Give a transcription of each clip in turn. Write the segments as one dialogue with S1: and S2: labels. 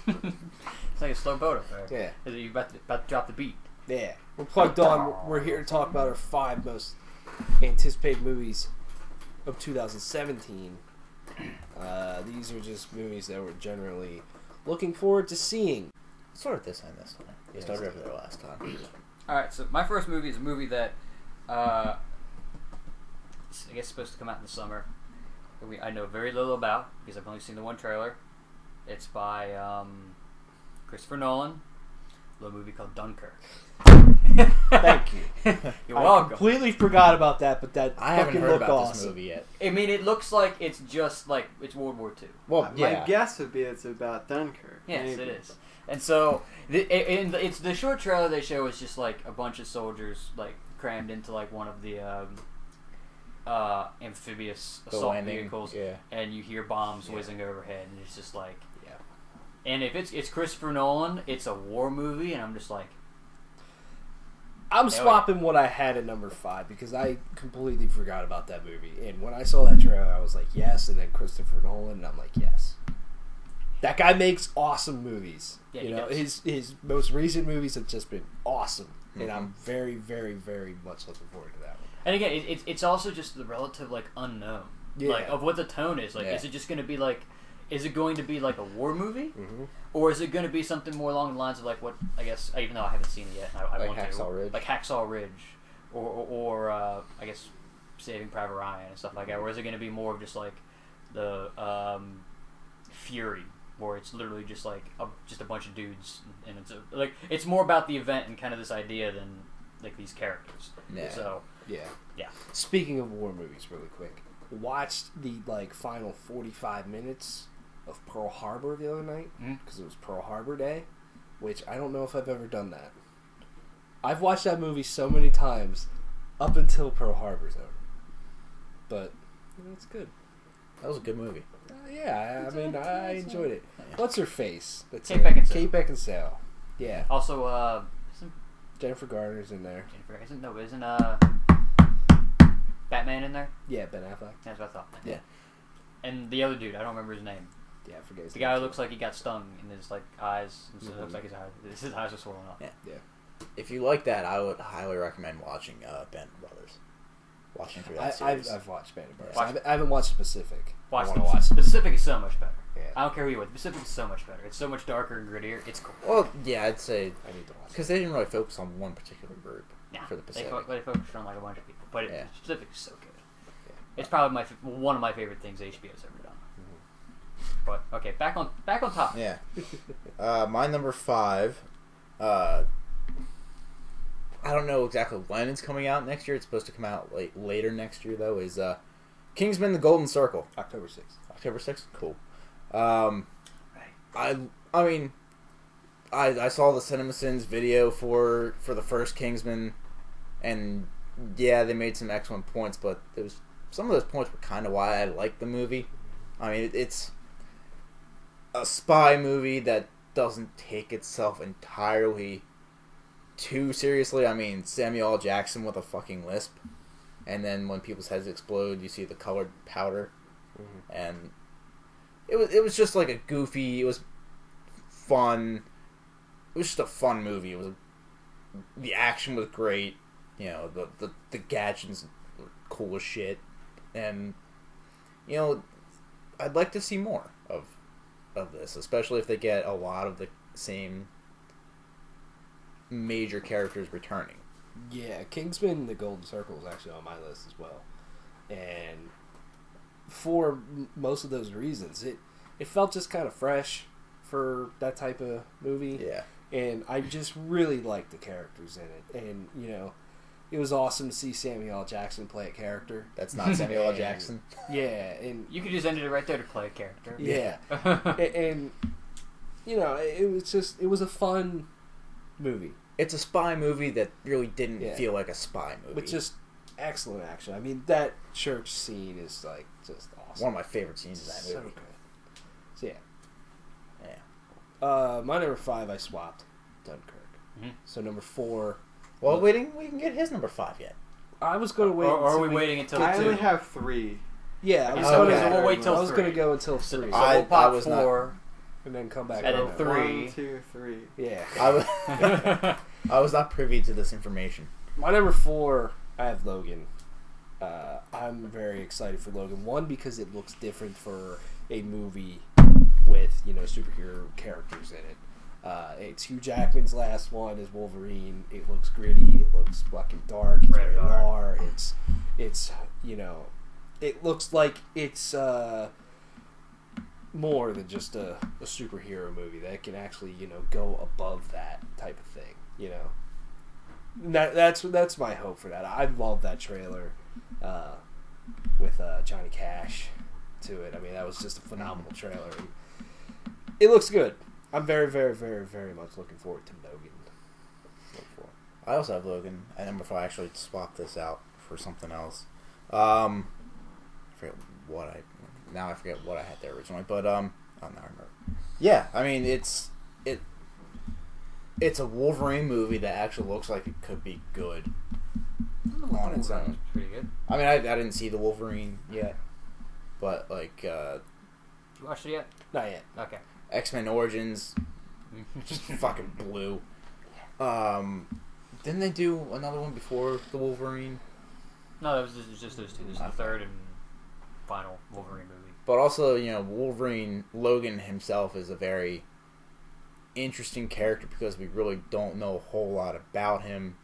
S1: It's like a slow boat up there.
S2: Yeah.
S1: You're about to drop the beat.
S2: Yeah. We're plugged on. We're here to talk about our 5 most anticipated movies of 2017. These are just movies that we're generally looking forward to seeing.
S3: Start this time this time. We started over there last time.
S1: Alright, so my first movie is a movie that I guess supposed to come out in the summer. I know very little about because I've only seen the one trailer. It's by Christopher Nolan. A little movie called Dunkirk.
S2: Thank you.
S1: You're
S2: I
S1: welcome.
S2: completely forgot about that, but that
S3: I haven't
S2: fucking
S3: heard
S2: looked
S3: about
S2: awesome.
S3: this movie yet.
S1: I mean, it looks like it's just like it's World War II.
S3: Well, yeah.
S4: My guess would be it's about Dunkirk.
S1: Yes,
S4: maybe.
S1: it is. And so, it's the short trailer they show is just like a bunch of soldiers like crammed into like one of the amphibious assault vehicles, and you hear bombs whizzing overhead, and it's just like, and if it's Christopher Nolan, it's a war movie, and I'm just like,
S2: I'm swapping what I had at number 5 because I completely forgot about that movie. And when I saw that trailer, I was like, yes. And then Christopher Nolan, and I'm like, yes. That guy makes awesome movies.
S1: Yeah,
S2: you
S1: he
S2: know,
S1: does.
S2: his most recent movies have just been awesome, and I'm very, very, very much looking forward to that one.
S1: and again, it's also just the relative like unknown, like of what the tone is. Like, is it just going to be like? Is it going to be like a war movie, or is it going to be something more along the lines of like what I guess, even though I haven't seen it yet, I
S3: Like
S1: want
S3: Hacksaw
S1: to,
S3: Ridge?
S1: like Hacksaw Ridge, or I guess Saving Private Ryan and stuff like that, or is it going to be more of just like the Fury, where it's literally just like just a bunch of dudes, and it's more about the event and kind of this idea than like these characters.
S3: Yeah.
S1: So
S2: Yeah.
S1: yeah.
S2: Speaking of war movies, really quick, watched the final 45 minutes of Pearl Harbor the other night because it was Pearl Harbor Day, which I don't know if I've ever done that. I've watched that movie so many times up until Pearl Harbor's over, but it's good.
S3: That was a good movie.
S2: Yeah, I mean, I enjoyed it.
S3: Yeah.
S2: What's her face? That's
S1: Kate Beckinsale.
S2: Kate Beckinsale. Yeah.
S1: Also, isn't
S2: Jennifer Garner's in there.
S1: isn't Batman in there?
S2: Yeah, Ben Affleck.
S1: That's what I thought.
S3: Yeah.
S1: And the other dude, I don't remember his name.
S2: Yeah, I forget his
S1: The
S2: name
S1: guy who
S2: too.
S1: looks like he got stung in his like eyes. And so it looks like his eyes are swollen up.
S3: Yeah. If you like that, I would highly recommend watching Band of Brothers. Watching through that series.
S2: I've watched Band of Brothers.
S1: Watch-
S2: I haven't watched Pacific.
S1: Watch
S2: I
S1: the
S2: wanna watch
S1: Pacific is so much better.
S2: Yeah.
S1: I don't care who you with. Pacific is so much better. It's so much darker and grittier. It's cool.
S3: Well, yeah, I'd say
S2: I need to watch it.
S3: because they didn't really focus on one particular group for the Pacific.
S1: They focused on like a bunch of people, but
S3: Yeah.
S1: Pacific is so good. It's probably one of my favorite things HBO's ever done. But okay, back on top.
S3: Yeah. My number 5. I don't know exactly when it's coming out next year. It's supposed to come out later next year, though. Is Kingsman: The Golden Circle.
S2: October 6th.
S3: October 6th? Cool. I mean, I saw the CinemaSins video for the first Kingsman, and yeah, they made some excellent points, but some of those points were kind of why I liked the movie. I mean, it's a spy movie that doesn't take itself entirely too seriously. I mean, Samuel L. Jackson with a fucking lisp, and then when people's heads explode, you see the colored powder, and it was just like a goofy. It was fun. It was just a fun movie. The action was great. You know, the gadgets were cool as shit, and you know, I'd like to see more of this, especially if they get a lot of the same major characters returning.
S2: Yeah, Kingsman: The Golden Circle is actually on my list as well, and for most of those reasons, it felt just kind of fresh for that type of movie.
S3: Yeah,
S2: and I just really liked the characters in it, and you know, it was awesome to see Samuel L. Jackson play a character.
S3: that's not Samuel L. Jackson.
S2: Yeah, and
S1: You could just ended it right there to play a character.
S2: yeah, and you know, it was a fun movie.
S3: It's a spy movie that really didn't
S2: Yeah.
S3: feel like a spy movie.
S2: With just excellent action. I mean, that church scene is like just awesome.
S3: one of my favorite scenes of that
S2: So
S3: movie.
S2: good. So yeah.
S3: Yeah.
S2: My number 5 I swapped Dunkirk.
S1: Mhm.
S2: So number 4.
S3: Well, we can get his number 5 yet.
S2: I was going to wait.
S1: Or are
S2: until
S1: we waiting until
S4: I only
S1: two?
S4: have 3.
S2: Yeah, I was
S1: So
S2: going
S3: okay.
S1: we'll wait till
S2: I was going to
S1: three.
S2: go until
S1: So
S2: 3.
S1: we'll
S3: I
S1: pop
S3: was not-
S1: 4.
S2: and then come back.
S1: And then
S2: on that.
S1: 3.
S4: 1, 2, 3.
S2: Yeah.
S3: I was not privy to this information.
S2: My number 4, I have Logan. I'm very excited for Logan. One, because it looks different for a movie with, superhero characters in it. It's Hugh Jackman's last one as Wolverine. It looks gritty. It looks fucking dark. It's very noir. It's it looks like it's more than just a superhero movie that can actually go above that type of thing. That's my hope for that. I love that trailer with Johnny Cash to it. I mean, that was just a phenomenal trailer. And it looks good. I'm very, very, very, very much looking forward to Logan.
S3: I also have Logan at number 5. I actually swapped this out for something else. I forget what I had there originally, but now I remember. Yeah, I mean it's a Wolverine movie that actually looks like it could be good on its own.
S1: Pretty good.
S3: I mean, I didn't see the Wolverine yet, but like
S1: You watched it yet?
S2: Not yet.
S1: Okay.
S3: X-Men Origins just fucking blew. Didn't they do another one before the Wolverine?
S1: No, that was just those two. This is the third and final Wolverine movie.
S3: But also, Wolverine, Logan himself is a very interesting character because we really don't know a whole lot about him,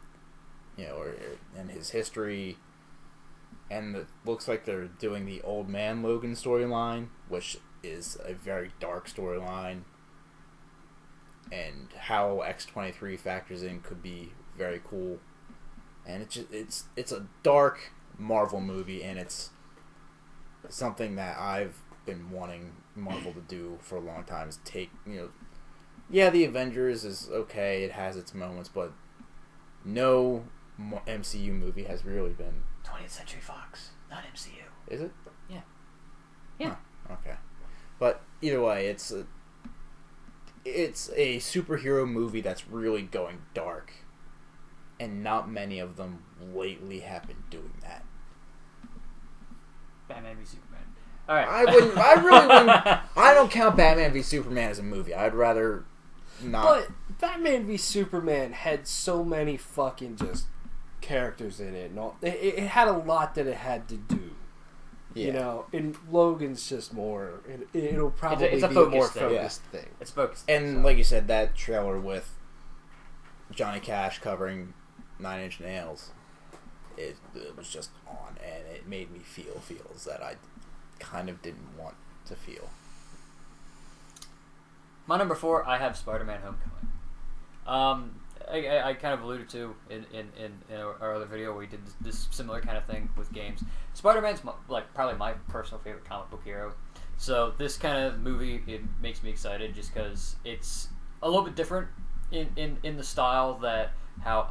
S3: and his history. And it looks like they're doing the Old Man Logan storyline, which is a very dark storyline. And how X-23 factors in could be very cool. And it's a dark Marvel movie, and it's something that I've been wanting Marvel to do for a long time. Is take the Avengers is okay, it has its moments, but no MCU movie has really been
S1: 20th Century Fox, not MCU.
S3: Is it?
S1: Yeah.
S3: Huh, okay, but either way, it's a superhero movie that's really going dark. And not many of them lately have been doing that.
S1: Batman v Superman. All right.
S3: I really wouldn't. I don't count Batman v Superman as a movie. I'd rather not.
S2: But Batman v Superman had so many fucking just characters in it. And all, it had a lot that it had to do.
S3: Yeah.
S2: And Logan's just more. It'll probably
S1: it's a
S2: be a more
S1: focused
S2: focused thing.
S1: It's focused.
S3: And like you said, that trailer with Johnny Cash covering 9 Inch Nails, it was just on, and it made me feel feels that I kind of didn't want to feel.
S1: My number 4, I have Spider-Man: Homecoming. I kind of alluded to in our other video where we did this similar kind of thing with games. Spider-Man's probably my personal favorite comic book hero. So this kind of movie, it makes me excited just because it's a little bit different in the style that how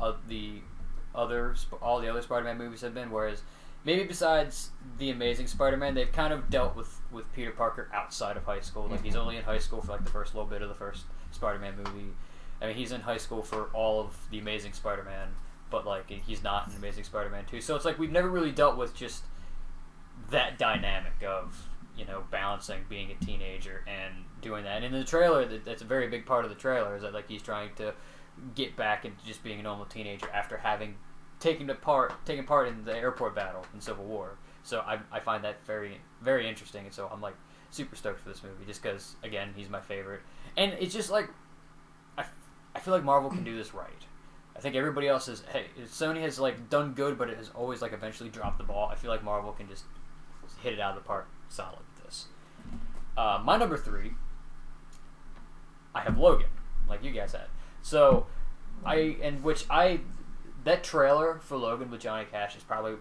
S1: all the other Spider-Man movies have been. Whereas maybe besides the Amazing Spider-Man, they've kind of dealt with Peter Parker outside of high school. Like he's only in high school for the first little bit of the first Spider-Man movie. I mean, he's in high school for all of the Amazing Spider-Man, but he's not in Amazing Spider-Man 2. So it's we've never really dealt with just that dynamic of balancing being a teenager and doing that. And in the trailer, that's a very big part of the trailer is that he's trying to get back into just being a normal teenager after having taken part in the airport battle in Civil War. So I find that very, very interesting, and so I'm super stoked for this movie just because, again, he's my favorite. And it's just I feel like Marvel can do this right. I think everybody else Sony has done good, but it has always eventually dropped the ball. I feel like Marvel can just hit it out of the park solid with this. My number 3, I have Logan, like you guys had. So that trailer for Logan with Johnny Cash is probably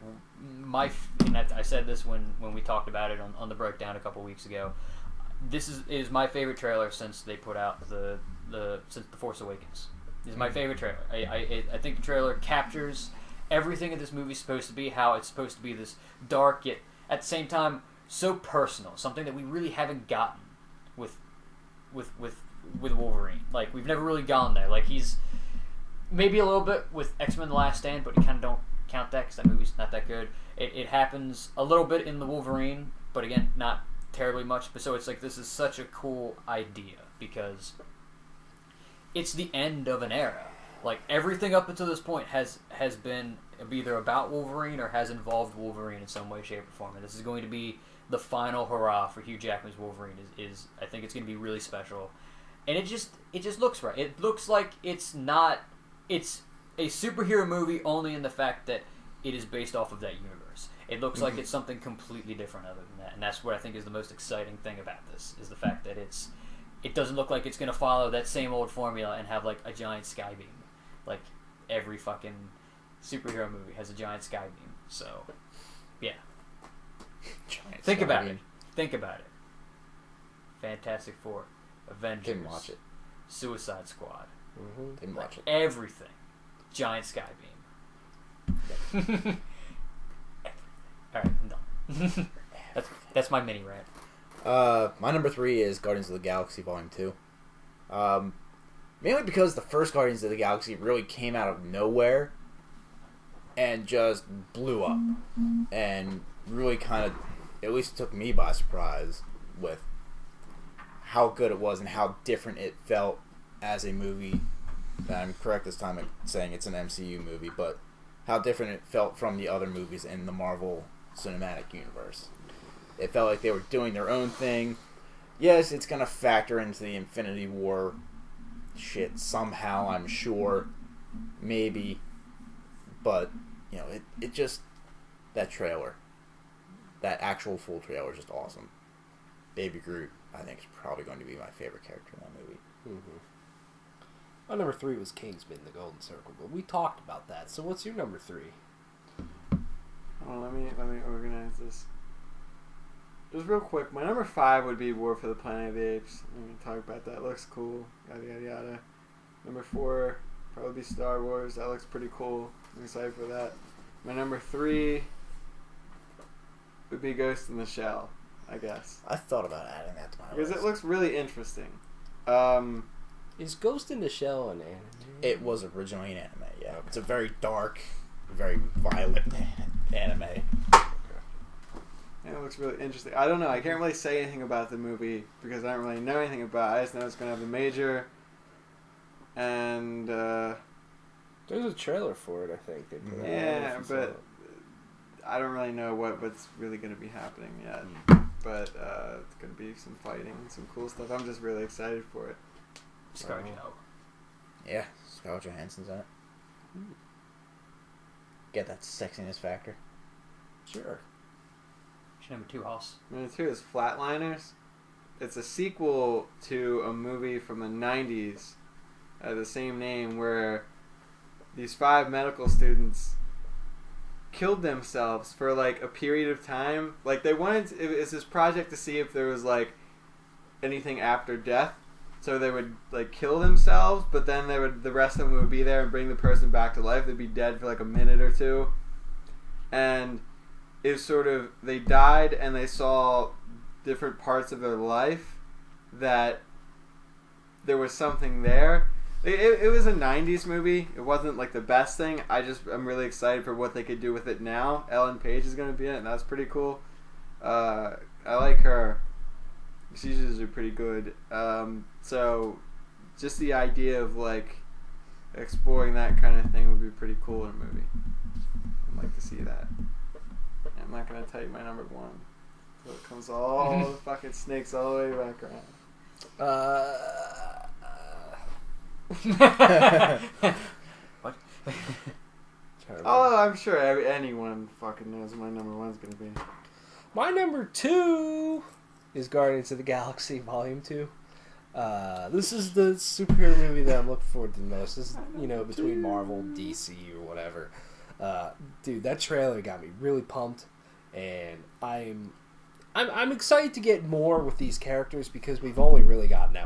S1: and I said this when we talked about it on the breakdown a couple weeks ago. This is my favorite trailer since they put out since The Force Awakens. This is my favorite trailer. I think the trailer captures everything that this movie's supposed to be, how it's supposed to be this dark yet at the same time so personal, something that we really haven't gotten with Wolverine. We've never really gone there. He's maybe a little bit with X-Men: The Last Stand, but you kind of don't count that because that movie's not that good. It happens a little bit in the Wolverine, but again, not terribly much, but so it's like this is such a cool idea because it's the end of an era. Like everything up until this point has been either about Wolverine or has involved Wolverine in some way, shape, or form. And this is going to be the final hurrah for Hugh Jackman's Wolverine. Is I think it's going to be really special, and it just looks right. It looks like it's a superhero movie only in the fact that it is based off of that universe. It looks like it's something completely different other than that, and that's what I think is the most exciting thing about this is the fact that it doesn't look like it's going to follow that same old formula and have like a giant sky beam. Like every fucking superhero movie has a giant sky beam. So, yeah. Think about it. Fantastic Four, Avengers.
S3: Didn't watch it.
S1: Suicide Squad.
S2: Mm-hmm.
S3: Didn't watch it.
S1: Everything. Giant sky beam. Alright, I'm done. that's my mini rant.
S3: My number 3 is Guardians of the Galaxy Volume 2. Mainly because the first Guardians of the Galaxy really came out of nowhere and just blew up. And really kind of, at least took me by surprise with how good it was and how different it felt as a movie. I'm correct this time at saying it's an MCU movie, but how different it felt from the other movies in the Marvel Cinematic Universe. It felt like they were doing their own thing. Yes, it's going to factor into the Infinity War shit somehow, I'm sure. Maybe. But, you know, it just... That trailer. That actual full trailer is just awesome. Baby Groot, I think, is probably going to be my favorite character in that movie.
S2: Mm-hmm. My number 3 was Kingsman, The Golden Circle, but we talked about that. So what's your number 3?
S4: Oh, let me organize this. Just real quick, my number 5 would be War for the Planet of the Apes. I'm going to talk about that. Looks cool. Yada, yada, yada. Number 4, probably be Star Wars. That looks pretty cool. I'm excited for that. My number 3 would be Ghost in the Shell, I guess.
S3: I thought about adding that to my
S4: Because
S3: list.
S4: it looks really interesting.
S2: Is Ghost in the Shell an anime?
S3: It was originally an anime, yeah. Okay. It's a very dark, very violent anime.
S4: And it looks really interesting. I don't know. I can't really say anything about the movie because I don't really know anything about it. I just know it's going to have a major. And,
S2: There's a trailer for it, I think. They put out.
S4: yeah, but I don't really know what's really going to be happening yet. But it's going to be some fighting and some cool stuff. I'm just really excited for it.
S1: ScarJo.
S3: Yeah, Scarlett Johansson's in it. Get that sexiness factor.
S2: Sure.
S1: What's your number 2, Hoss?
S4: Number 2 is Flatliners. It's a sequel to a movie from the 90s, the same name, where these 5 medical students killed themselves for like a period of time. Like they wanted, it's this project to see if there was like anything after death. So they would like kill themselves, but then the rest of them would be there and bring the person back to life. They'd be dead for like a minute or two, and it was sort of, they died and they saw different parts of their life that there was something there. It was a 90s movie. It wasn't like the best thing. I'm really excited for what they could do with it now. Ellen Page is going to be in it, and that's pretty cool. I like her. She's usually pretty good. So just the idea of like exploring that kind of thing would be pretty cool in a movie. I'd like to see that. I'm not going to tell you my number 1. So it comes all the fucking snakes all the way back around.
S1: What?
S4: Oh, I'm sure anyone fucking knows what my number 1's going to be.
S2: My number 2 is Guardians of the Galaxy Volume 2. This is the superhero movie that I'm looking forward to the most. This is, between Marvel, DC, or whatever. Dude, that trailer got me really pumped, and I'm excited to get more with these characters because we've only really gotten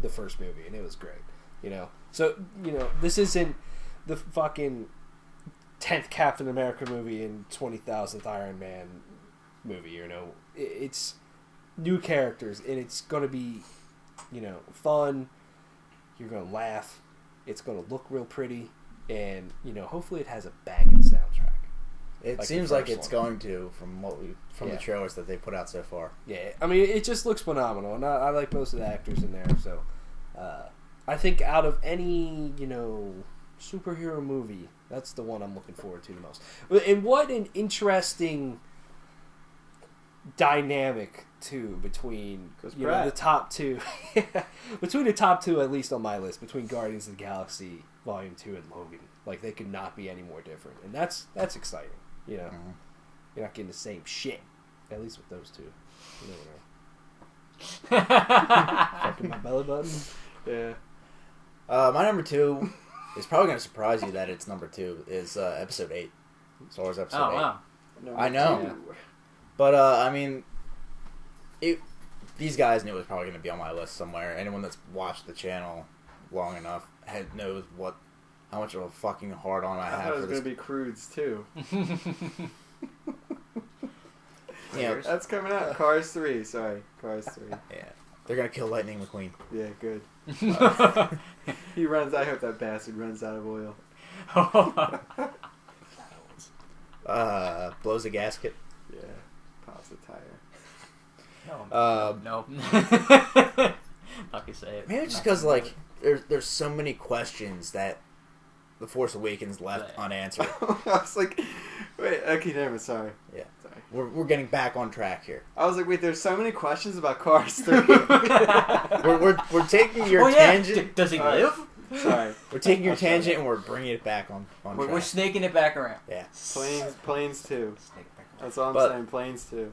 S2: the first movie, and it was great. So this isn't the fucking 10th Captain America movie and 20,000th Iron Man movie. It's new characters, and it's going to be, fun. You're going to laugh. It's going to look real pretty, and, hopefully it has a banging soundtrack.
S3: It
S2: Like
S3: seems
S2: the
S3: like
S2: first
S3: it's
S2: one.
S3: going to from the trailers that they put out so far.
S2: Yeah, I mean, it just looks phenomenal, and I like most of the actors in there. So, I think out of any superhero movie, that's the one I'm looking forward to the most. And what an interesting dynamic too between
S4: Chris
S2: the
S4: Pratt.
S2: top two, between the top two at least on my list, between Guardians of the Galaxy Volume 2 and Logan. Like they could not be any more different, and that's exciting.
S3: Mhm.
S2: You're not getting the same shit, at least with those two. You know what fucking my belly button.
S4: Yeah.
S3: My number 2 is probably going to surprise you that it's number 2 is episode 8. Star Wars episode
S1: Oh
S3: 8.
S1: wow.
S3: I know.
S4: Two.
S3: But I mean, these guys knew it was probably going to be on my list somewhere. Anyone that's watched the channel long enough knows how much of a fucking hard on I
S4: I thought
S3: have
S4: it was
S3: for this.
S4: going to be Crudes too.
S3: Yeah,
S4: That's coming out. Cars 3. Sorry. Cars 3.
S3: yeah, they're gonna kill Lightning McQueen.
S4: Yeah, good. He runs. I hope that bastard runs out of oil.
S3: Blows a gasket.
S4: Yeah. Pops a tire.
S1: No. Not gonna say it.
S3: Maybe it's just
S1: Not
S3: because
S1: gonna
S3: like there's so many questions that The Force Awakens left
S1: Right.
S3: unanswered.
S4: I was like, wait. Okay, never. Sorry.
S3: Yeah.
S4: Sorry.
S3: We're getting back on track here.
S4: I was like, wait. There's so many questions about Cars 3.
S3: We're taking your
S1: Oh yeah.
S3: tangent.
S1: Does he live?
S4: Sorry.
S3: We're taking your
S4: I'm sorry.
S3: tangent and we're bringing it back on
S1: We're
S3: track.
S1: snaking it back around.
S3: Yeah.
S4: Planes 2. That's all I'm
S3: But-
S4: saying. Planes 2.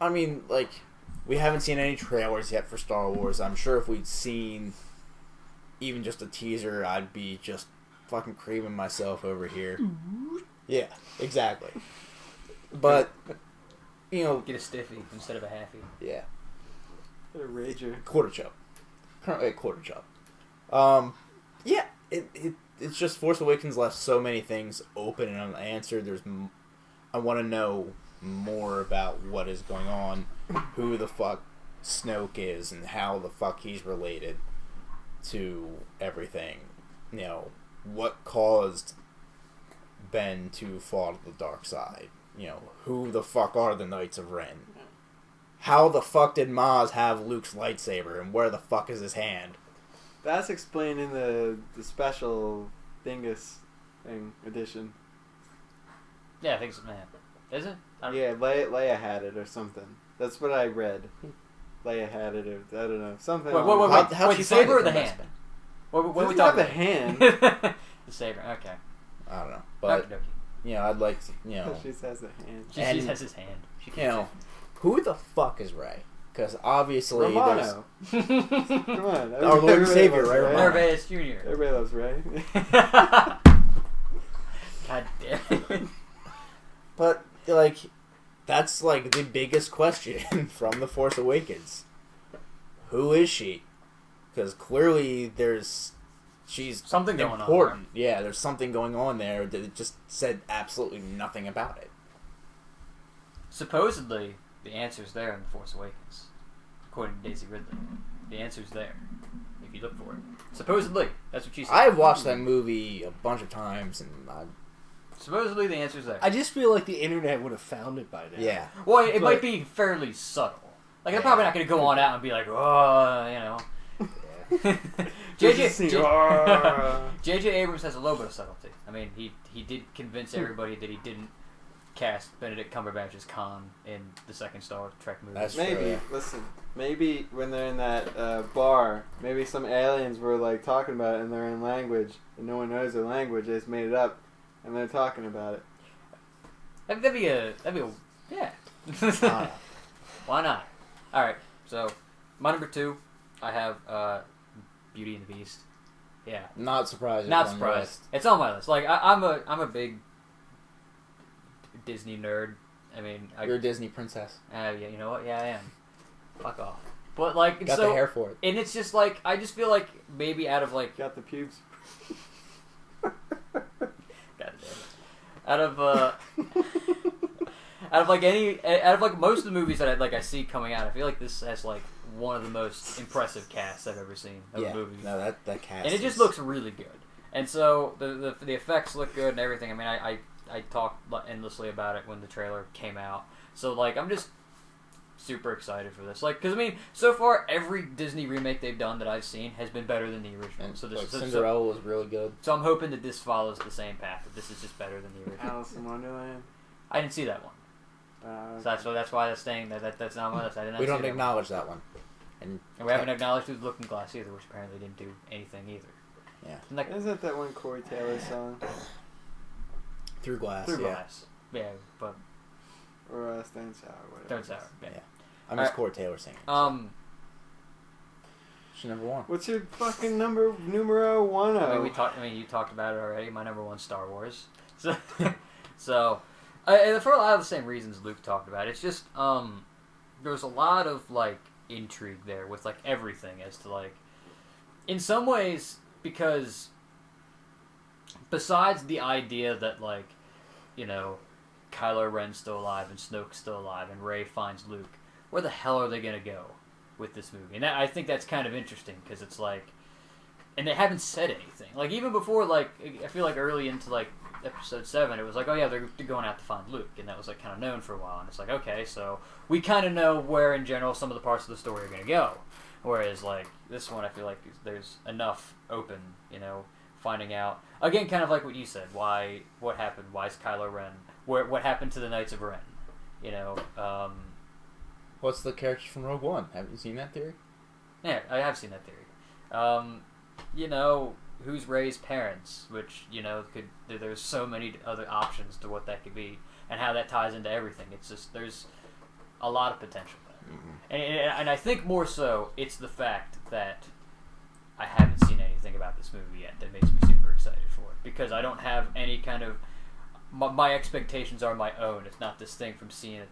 S3: I mean, like, we haven't seen any trailers yet for Star Wars. I'm sure if we'd seen even just a teaser, I'd be just fucking creaming myself over here. Yeah, exactly. But,
S1: Get a stiffy instead of a halfy.
S3: yeah,
S4: What a rager.
S3: quarter chub. Currently a quarter chub. Yeah, it's just Force Awakens left so many things open and unanswered. I want to know more about what is going on, who the fuck Snoke is, and how the fuck he's related to everything. What caused Ben to fall to the dark side. Who the fuck are the Knights of Ren? How the fuck did Maz have Luke's lightsaber, and where the fuck is his hand?
S4: That's explained in the special Dingus thing edition.
S1: Yeah, I think so, man. Is it? I don't-
S4: Yeah, Leia had it or something. That's what I read. Leia had it, or I don't know, something.
S1: Wait,
S4: along-
S3: How'd
S1: wait,
S3: she
S1: the saber or
S3: find
S1: the
S3: it?
S1: hand? What
S4: Doesn't
S1: are we
S4: have
S1: talking
S4: the
S1: about?
S4: hand.
S1: The saber, okay.
S3: I don't know, but
S1: Okey-dokey.
S3: I'd like to,
S4: She says the hand.
S1: She
S3: And-
S1: has his hand. She
S3: who the fuck is Rey? Because obviously there's
S4: Romano. Come on.
S3: Our Lord and
S4: everybody
S3: Savior,
S4: loves
S3: right,
S4: Ray.
S3: Romano?
S1: Narvaez Jr.
S4: Everybody loves Ray.
S1: God damn it.
S3: But, like, that's, like, the biggest question from The Force Awakens. Who is she? Because clearly she's
S1: Something going on
S3: important. Yeah, there's something going on there that it just said absolutely nothing about it.
S1: Supposedly, the answer's there in The Force Awakens. According to Daisy Ridley. The answer's there. If you look for it. Supposedly. That's what she said.
S3: I've watched that movie a bunch of times, and
S1: Supposedly, the answer's there.
S2: I just feel like the internet would have found it by now.
S3: yeah.
S1: Well, it
S2: But-
S1: might be fairly subtle. Like, they're
S3: Yeah.
S1: probably not going to go on out and be like, oh,
S4: Just see-
S1: J.J. Abrams has a little bit of subtlety. I mean, he did convince everybody that he didn't cast Benedict Cumberbatch as Khan in the second Star Trek movie.
S3: That's
S4: Maybe,
S3: true, yeah.
S4: listen, maybe when they're in that bar, maybe some aliens were like talking about it in their own language, and no one knows their language, they just made it up, and they're talking about it.
S1: That'd be a yeah. Why not? All right, so my number 2, I have Beauty and the Beast. Yeah,
S3: Not surprised.
S1: not
S3: it's on your
S1: surprised.
S3: list.
S1: It's on my list. Like I'm a big Disney nerd. I mean,
S3: You're a Disney princess.
S1: yeah, you know what? Yeah, I am. Fuck off. But like,
S3: Got
S1: so
S3: the hair for it.
S1: and it's just like I just feel like maybe out of like
S4: Got the pubes.
S1: God damn it. Out of most of the movies that I see coming out, I feel like this has like one of the most impressive casts I've ever seen of a movie.
S3: No, that cast.
S1: And it just
S3: is-
S1: looks really good. And so the effects look good and everything. I mean, I talked endlessly about it when the trailer came out. So like, I'm just super excited for this. Like, because I mean, so far every Disney remake they've done that I've seen has been better than the original.
S3: And
S1: So this
S3: like
S1: so,
S3: Cinderella was really good.
S1: So I'm hoping that this follows the same path. That this is just better than the original.
S4: Alice in Wonderland.
S1: I didn't see that one. So that's why that's staying that's not on my list. I didn't.
S3: We
S1: see
S3: don't
S1: that
S3: acknowledge that one.
S1: And we haven't acknowledged Through the Looking Glass either, which apparently didn't do anything either.
S3: Yeah.
S1: Like,
S4: Isn't that one Corey Taylor song?
S3: Through Glass.
S1: Through
S3: yeah.
S1: Glass. Yeah, but
S4: Or Stone Sour, whatever.
S1: Don't sour. Yeah.
S3: Yeah. I miss Corey Taylor singing. She never won.
S4: What's your fucking numero one?
S1: You talked about it already. My number one's Star Wars. So, and for a lot of the same reasons Luke talked about. It's just there's a lot of like intrigue there with like everything as to like, in some ways, because besides the idea that like, you know, Kylo Ren's still alive and Snoke's still alive and Rey finds Luke, where the hell are they gonna go with this movie? And I think that's kind of interesting because it's like, and they haven't said anything. Like even before, like I feel like early into like episode 7, it was like, oh yeah, they're going out to find Luke, and that was like kind of known for a while. And it's like, okay, so we kind of know where in general some of the parts of the story are gonna go. Whereas like this one, I feel like there's enough open, you know, finding out again, kind of like what you said. What happened? Why is Kylo Ren? What happened to the Knights of Ren? You know.
S3: What's the character from Rogue One? Have you seen that theory?
S1: Yeah, I have seen that theory. You know, who's Rey's parents? Which, you know, there's so many other options to what that could be, and how that ties into everything. It's just, there's a lot of potential there. Mm-hmm. And I think more so, it's the fact that I haven't seen anything about this movie yet that makes me super excited for it. Because I don't have any kind of... My expectations are my own. It's not this thing from seeing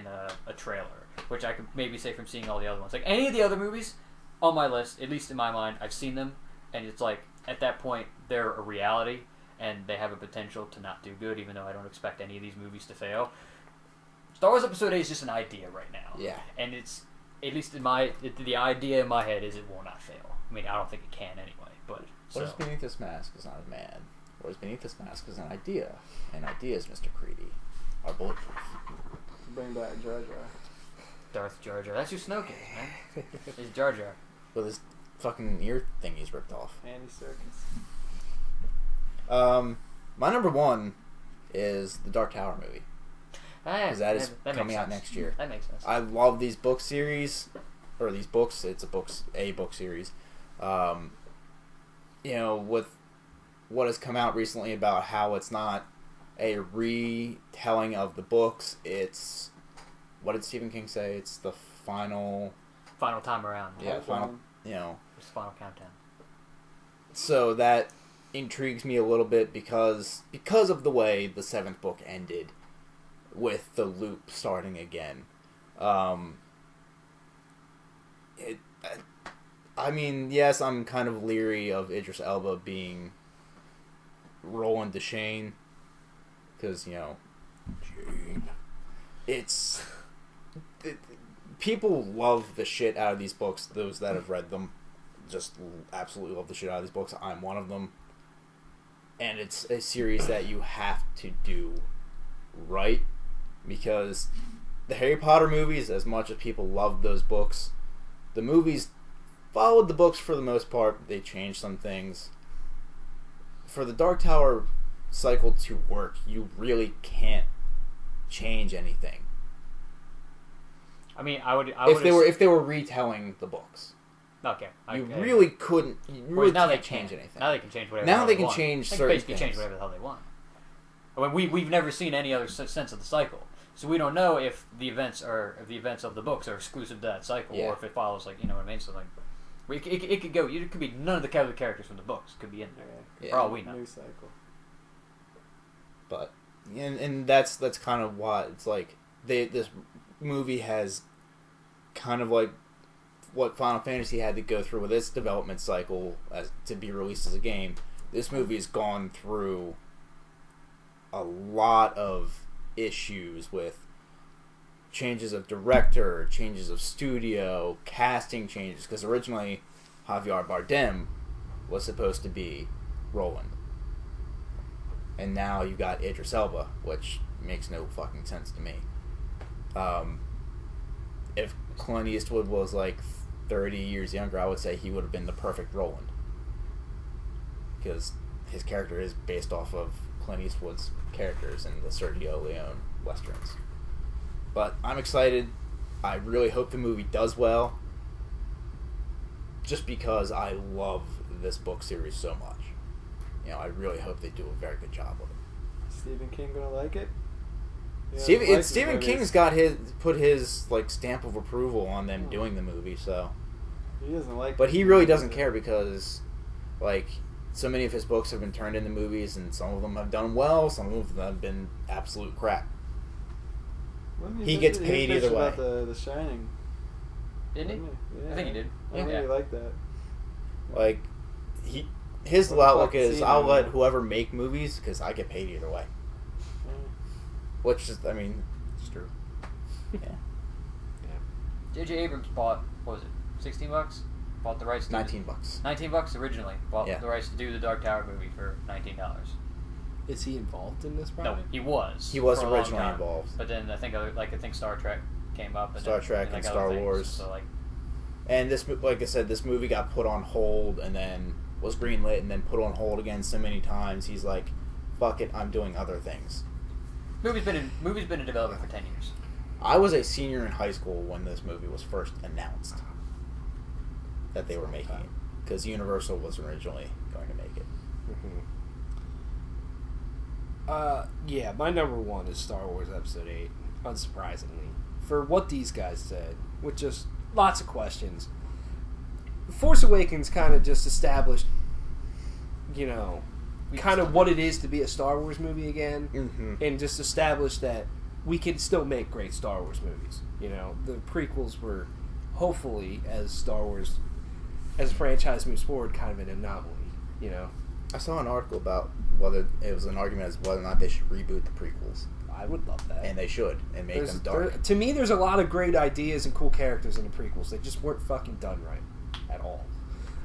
S1: a trailer, which I could maybe say from seeing all the other ones. Like any of the other movies on my list, at least in my mind, I've seen them, and it's like at that point they're a reality and they have a potential to not do good, even though I don't expect any of these movies to fail. Star Wars Episode 8 is just an idea right now.
S3: Yeah.
S1: And it's, at least the idea in my head is it will not fail. I mean, I don't think it can anyway, but...
S3: What is beneath this mask is not a man. What is beneath this mask is an idea. And ideas, Mr. Creedy, are bulletproof.
S4: Bring back Jar Jar.
S1: Darth Jar Jar. That's who Snoke is, man. He's Jar Jar.
S3: With his fucking ear thing he's ripped off.
S4: Andy Serkis.
S3: My number one is the Dark Tower movie. Because that is coming out next year.
S1: That makes sense.
S3: I love these book series, or these books. It's a book series. You know, with what has come out recently about how it's not a retelling of the books. It's, what did Stephen King say? It's the final
S1: time around.
S3: Yeah, final. You know,
S1: it's the final countdown. So
S3: that intrigues me a little bit because of the way the 7th book ended, with the loop starting again. I mean, yes, I'm kind of leery of Idris Elba being Roland Deschain, because, you know, people love the shit out of these books. Those that have read them just absolutely love the shit out of these books. I'm one of them. And it's a series that you have to do right, because the Harry Potter movies, as much as people love those books, the movies followed the books for the most part. They changed some things. For the Dark Tower cycle to work, you really can't change anything.
S1: I mean, I would
S3: if they were retelling the books.
S1: Okay.
S3: You really couldn't. You really
S1: now
S3: can't
S1: they
S3: change anything.
S1: Now they can change whatever.
S3: Now they can
S1: want.
S3: change
S1: they
S3: certain
S1: basically
S3: things.
S1: change whatever the hell they want. I mean, we've never seen any other sense of the cycle, so we don't know if the events of the books are exclusive to that cycle, or if it follows, like, you know what I mean. So like, it could go. It could be none of the characters from the books could be in there, for all we know.
S4: New cycle.
S3: But and that's kind of why it's like this movie has kind of like what Final Fantasy had to go through with its development cycle to be released as a game. This movie has gone through a lot of issues with changes of director, changes of studio, casting changes, because originally Javier Bardem was supposed to be Roland. And now you got Idris Elba, which makes no fucking sense to me. If Clint Eastwood was like 30 years younger, I would say he would have been the perfect Roland. Because his character is based off of Clint Eastwood's characters in the Sergio Leone westerns. But I'm excited. I really hope the movie does well. Just because I love this book series so much. You know, I really hope they do a very good job with it.
S4: Stephen King gonna like it?
S3: Stephen King's got put his like stamp of approval on them doing the movie, so
S4: he doesn't like.
S3: But he really doesn't care because, like, so many of his books have been turned into movies, and some of them have done well, some of them have been absolute crap. He gets paid either way.
S4: About the Shining,
S1: didn't he?
S4: Yeah.
S1: I think he did.
S4: I really like that.
S3: Like, his outlook is, I'll let whoever make movies because I get paid either way. Which is, I mean, it's true. Yeah.
S1: J.J. Abrams bought, what was it, $16? Bought the rights to
S3: $19.
S1: $19 originally. Bought
S3: Yeah.
S1: the rights to do the Dark Tower movie for $19.
S2: Is he involved in this project?
S1: No, he was.
S3: He was
S1: for a long
S3: originally
S1: time.
S3: involved.
S1: But then I think Star Trek came up. And
S3: Star Trek and
S1: like
S3: Star
S1: other things.
S3: Wars.
S1: So like,
S3: And this, like I said, this movie got put on hold and then was greenlit and then put on hold again so many times. He's like, fuck it, I'm doing other things.
S1: movie's been in development for 10 years.
S3: I was a senior in high school when this movie was first announced that they were making it, because Universal was originally going to make it.
S2: Yeah, my number one is Star Wars Episode 8, unsurprisingly. For what these guys said, with just lots of questions. Force Awakens kind of just established, you know, kind of what it is to be a Star Wars movie again, and just established that we can still make great Star Wars movies. You know, the prequels were hopefully, as Star Wars as a franchise moves forward, kind of an anomaly. You know,
S3: I saw an article about whether it was an argument as to whether or not they should reboot the prequels,
S2: I would love that.
S3: and they should, and make them dark.
S2: To me, there's a lot of great ideas and cool characters in the prequels. They just weren't fucking done right at all.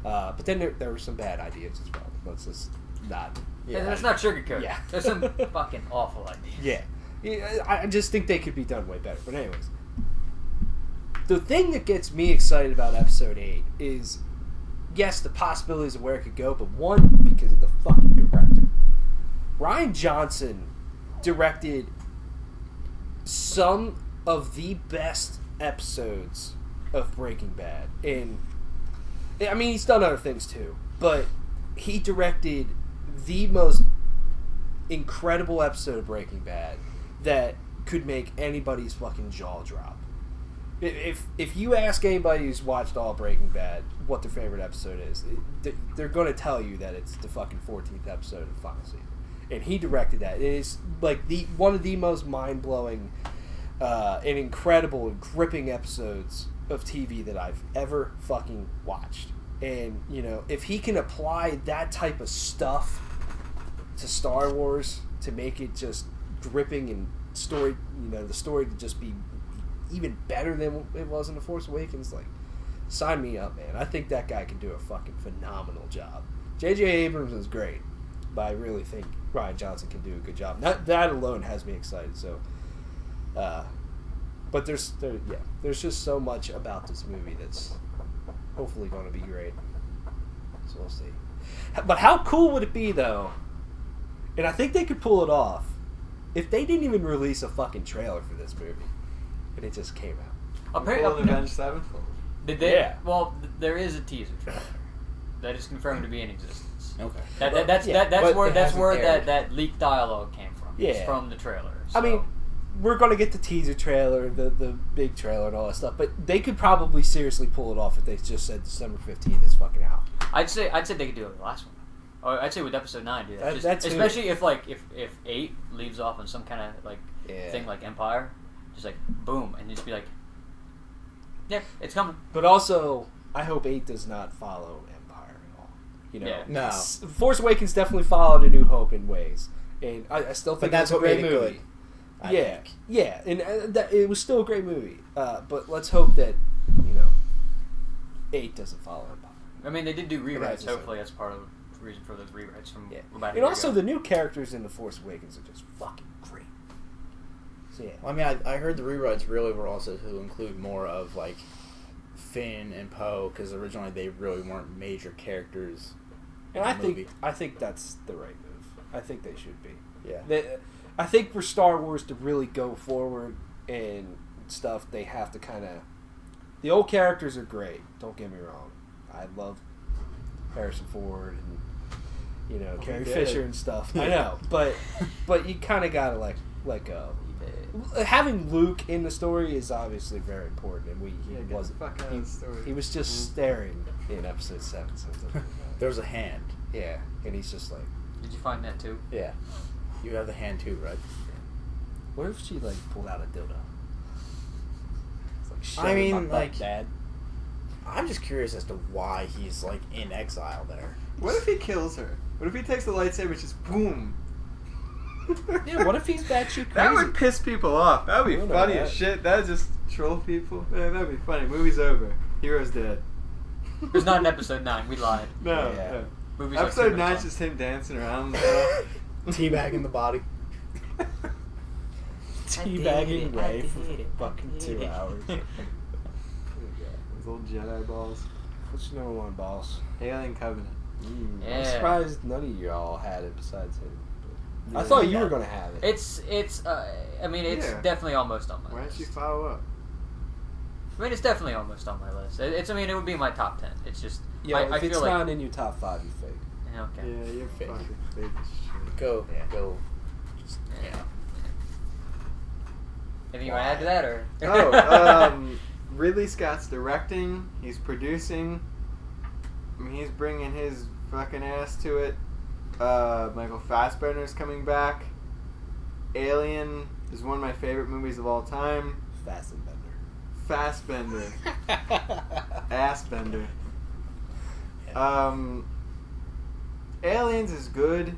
S2: But then there were some bad ideas as well. Let's just not.
S1: Yeah, that's not sugarcoat.
S2: Yeah.
S1: There's some fucking awful ideas.
S2: Yeah, I just think they could be done way better. But anyways, the thing that gets me excited about Episode 8 is, yes, the possibilities of where it could go, but one, because of the fucking director. Rian Johnson directed some of the best episodes of Breaking Bad. And, I mean, he's done other things too, but he directed the most incredible episode of Breaking Bad that could make anybody's fucking jaw drop. If you ask anybody who's watched all Breaking Bad what their favorite episode is, they're going to tell you that it's the fucking 14th episode of the final season. And he directed that. It is like one of the most mind-blowing and incredible and gripping episodes of TV that I've ever fucking watched. And, you know, if he can apply that type of stuff to Star Wars to make it just gripping and story, you know, the story to just be even better than it was in The Force Awakens, like, sign me up, man. I think that guy can do a fucking phenomenal job. J.J. Abrams is great, but I really think Rian Johnson can do a good job. That alone has me excited. So, but there's just so much about this movie that's hopefully going to be great. So we'll see. But how cool would it be, though? And I think they could pull it off if they didn't even release a fucking trailer for this movie, and it just came out.
S4: Avenged Sevenfold.
S1: Did they?
S2: Yeah.
S1: Well, there is a teaser trailer that is confirmed to be in existence.
S3: Okay.
S1: That's
S3: But
S1: where
S3: it hasn't aired.
S1: that leaked dialogue came from.
S2: Yeah.
S1: It's from the trailer.
S2: I mean, we're going to get the teaser trailer, the big trailer, and all that stuff, but they could probably seriously pull it off if they just said December 15th is fucking out.
S1: I'd say they could do it with the last one. Or I'd say with Episode 9 do that.
S2: That's
S1: especially if 8 leaves off on some kind of thing like Empire, just like boom, and just be like, yeah, it's coming.
S2: But also, I hope 8 does not follow Empire at all. You know,
S1: Yeah.
S3: No.
S2: Force Awakens definitely followed A New Hope in ways, and I still think
S3: But that's
S2: it's a
S3: what
S2: great
S3: made it
S2: movie.
S3: good. I
S2: Yeah,
S3: think.
S2: yeah, and that it was still a great movie. But let's hope that 8 doesn't follow Empire.
S1: I mean, they did do rewrites.
S2: that's
S1: Hopefully, that's part of reason for those rewrites from
S2: Yeah.
S1: about a
S2: And
S1: year
S2: also,
S1: ago.
S2: the new characters in The Force Awakens are just fucking great. So, yeah.
S3: Well, I mean, I heard the rewrites really were also to include more of like Finn and Poe because originally they really weren't major characters.
S2: And
S3: in
S2: I
S3: the
S2: think
S3: movie.
S2: I think that's the right move. I think they should be.
S3: Yeah.
S2: I think for Star Wars to really go forward and stuff, they have to kind of. The old characters are great. Don't get me wrong. I love Harrison Ford and Carrie Fisher and stuff. I know, but you kind of gotta let go. Having Luke in the story is obviously very important, and
S4: Get the fuck out of the story.
S2: he was just staring in Episode 7. So it doesn't matter.
S3: There's a hand.
S2: Yeah, and he's just like,
S1: Did you find that too?
S3: Yeah. You have the hand too, right?
S2: what if she pulled out a dildo? It's like, shove
S3: I
S2: it in my
S3: mean,
S2: butt,
S3: like-
S2: Dad.
S3: I'm just curious as to why he's in exile there.
S4: What if he kills her? What if he takes the lightsaber and just boom?
S2: Yeah, what if he's batshit crazy?
S4: That would piss people off. That would
S2: I
S4: be
S2: don't know
S4: funny
S2: that.
S4: as shit. That would just troll people. Man, that would be funny. Movie's over. Hero's dead.
S1: There's not an episode 9. We lied.
S4: No.
S2: Yeah.
S4: no.
S1: Movie's like 2
S4: Episode 9
S1: minutes
S4: is
S1: long.
S4: just him dancing around.
S3: Teabagging the body.
S2: Teabagging Ray for
S1: did it, I
S2: fucking
S1: did
S2: 2
S1: it.
S2: hours.
S4: Those little Jedi balls.
S2: What's your number one, boss?
S4: Alien Covenant.
S2: I'm
S1: Yeah.
S2: surprised none of y'all had it besides him. But I
S4: Yeah.
S2: thought you were gonna have it.
S1: It's I mean, it's
S4: Yeah.
S1: definitely almost on my
S4: Why don't
S1: list.
S4: you follow up?
S1: I mean, it's definitely almost on my list. I mean, it would be in my top 10. It's just,
S2: Yeah,
S1: I
S2: if it's
S1: feel like...
S2: not in your top 5, you fake.
S1: Yeah, okay.
S4: Yeah, you're
S3: Fake.
S4: fucking fake as shit.
S3: Go.
S2: Yeah.
S3: Go. Just,
S1: Yeah. Anything you want to add to that, or?
S4: Oh, Ridley Scott's directing. He's producing. I mean, he's bringing his fucking ass to it. Michael Fassbender's coming back. Alien is one of my favorite movies of all time. Fassbender. Assbender. Aliens is good.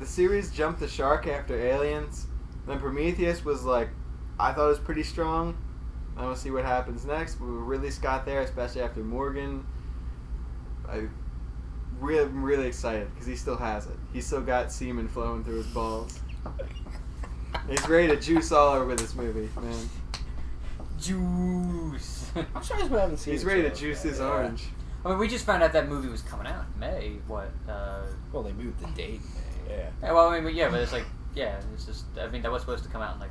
S4: The series jumped the shark after Aliens. Then Prometheus was I thought it was pretty strong. I want to see what happens next. We were Ridley Scott there, especially after Morgan. I'm really excited because he still has it. He's still got semen flowing through his balls. He's ready to juice all over this movie, man.
S1: Juice.
S2: I'm surprised we haven't seen
S4: He's
S2: it
S4: ready to
S2: yet.
S4: juice his
S2: Yeah.
S4: orange.
S1: I mean, we just found out that movie was coming out in May. What?
S2: Well, they moved the date.
S3: Yeah.
S1: Yeah, well, I mean, yeah, but it's it's just. I mean, that was supposed to come out in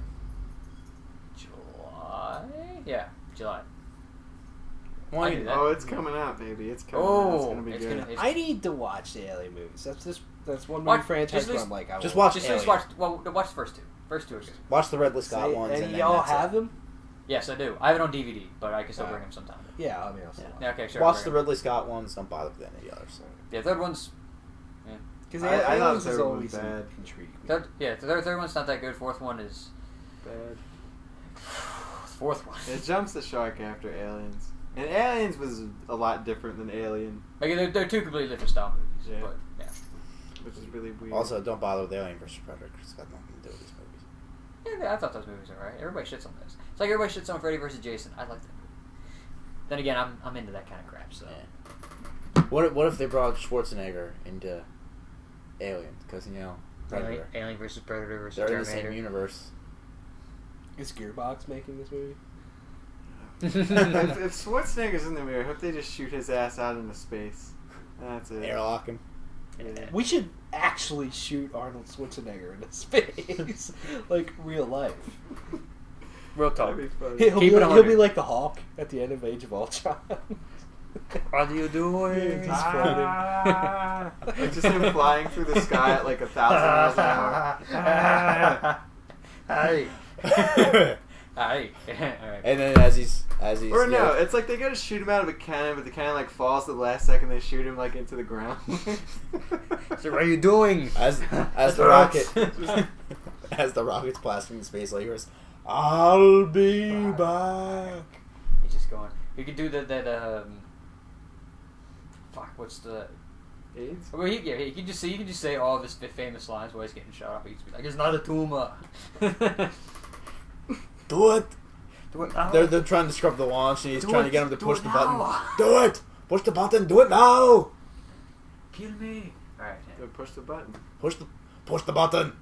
S1: July. Yeah, July.
S3: Well,
S1: I knew that.
S4: Oh, it's coming out, baby. It's coming out.
S1: Oh,
S4: It's gonna be good.
S1: it's-
S2: I need to watch the Alien movies. That's one
S1: Watch-
S2: movie franchise
S1: just
S2: where
S1: least-
S2: I'm like, I
S3: just
S2: will-
S3: watch
S1: Just at least
S3: Alien.
S1: watch the first two. First two are good.
S3: Watch the Ridley Scott
S2: See,
S3: ones.
S2: and
S3: And then
S2: y'all
S3: that's it.
S2: have them?
S1: Yes, I do. I have it on DVD, but I can still
S2: Alright.
S1: bring them sometime.
S2: Yeah, I mean, I'll see.
S1: Yeah, okay, sure.
S3: Watch
S1: bring
S3: the
S1: 'em.
S3: Ridley Scott ones. Don't bother with any of the others.
S1: Yeah, third one's.
S2: Because
S4: I thought
S2: Aliens
S4: the
S2: is
S4: third one
S2: always
S4: was bad.
S2: intriguing.
S1: The third one's not that good. Fourth one is.
S4: Bad.
S1: Fourth one.
S4: It jumps the shark after Aliens. And Aliens was a lot different than Alien,
S1: They're two completely different style movies.
S4: Yeah.
S1: But yeah.
S4: which is really weird.
S3: Also, don't bother with Alien vs Predator because it's got nothing to do with these movies.
S1: Yeah, I thought those movies were alright. Everybody shits on those. It's like everybody shits on Freddy vs. Jason. I like that movie. Then again, I'm into that kind of crap. So
S3: Yeah. What if they brought Schwarzenegger into Alien? Because Predator.
S1: Alien vs. Predator versus
S3: They're in the
S1: Terminator.
S3: same universe.
S2: Is Gearbox making this movie?
S4: if Schwarzenegger's in the movie, I hope they just shoot his ass out into space. That's it.
S3: Airlock him.
S4: Yeah.
S2: We should actually shoot Arnold Schwarzenegger into space, like real life.
S1: Real talk.
S4: That'd be funny.
S2: He'll
S1: Keep it
S2: be
S1: 100.
S2: like the Hawk at the end of Age of Ultron.
S1: What are you doing?
S2: He's floating.
S4: Like just him flying through the sky at 1,000 miles an hour.
S1: Hey. Alright. Alright.
S3: And then as he's
S4: Or no, it's like they gotta shoot him out of a cannon, but the cannon falls at the last second. They shoot him into the ground.
S1: So what are you doing?
S3: as the
S1: hurts.
S3: rocket as the rocket's blasting the space, like he goes, "I'll be back."
S1: He's just going. You could do that. Fuck. What's the?
S4: AIDS?
S1: Well, you can just say all of his famous lines while he's getting shot up. He can be like, "It's not a tumor."
S3: Do it.
S1: Do it now.
S3: They're trying to scrub the launch, and he's trying to get him to
S1: Do
S3: push
S1: it
S3: the
S1: now.
S3: button. Do it. Push the button. Do it now.
S1: Kill me. All
S4: Go push the button.
S3: Push the button.